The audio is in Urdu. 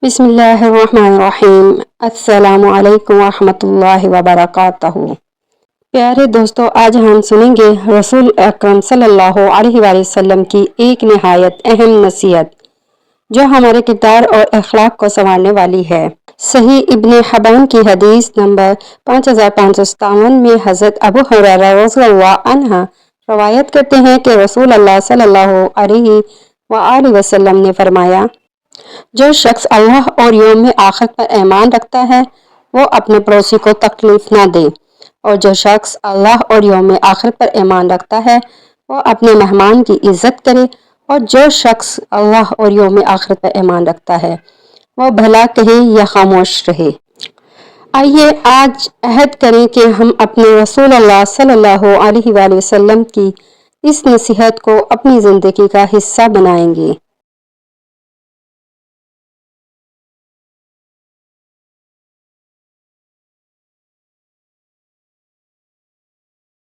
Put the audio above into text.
بسم اللہ الرحمن الرحیم۔ السلام علیکم ورحمۃ اللہ وبرکاتہ۔ پیارے دوستو، آج ہم سنیں گے رسول اکرم صلی اللہ علیہ وآلہ وسلم کی ایک نہایت اہم نصیحت جو ہمارے کردار اور اخلاق کو سنوارنے والی ہے۔ صحیح ابن حبان کی حدیث نمبر 5557 میں حضرت ابو ہریرہ رضی اللہ عنہ روایت کرتے ہیں کہ رسول اللہ صلی اللہ علیہ وآلہ وسلم نے فرمایا، جو شخص اللہ اور یوم آخرت پر ایمان رکھتا ہے وہ اپنے پڑوسی کو تکلیف نہ دے، اور جو شخص اللہ اور یوم آخرت پر ایمان رکھتا ہے وہ اپنے مہمان کی عزت کرے، اور جو شخص اللہ اور یوم آخرت پر ایمان رکھتا ہے وہ بھلا کہے یا خاموش رہے۔ آئیے آج عہد کریں کہ ہم اپنے رسول اللہ صلی اللہ علیہ وآلہ وسلم کی اس نصیحت کو اپنی زندگی کا حصہ بنائیں گے۔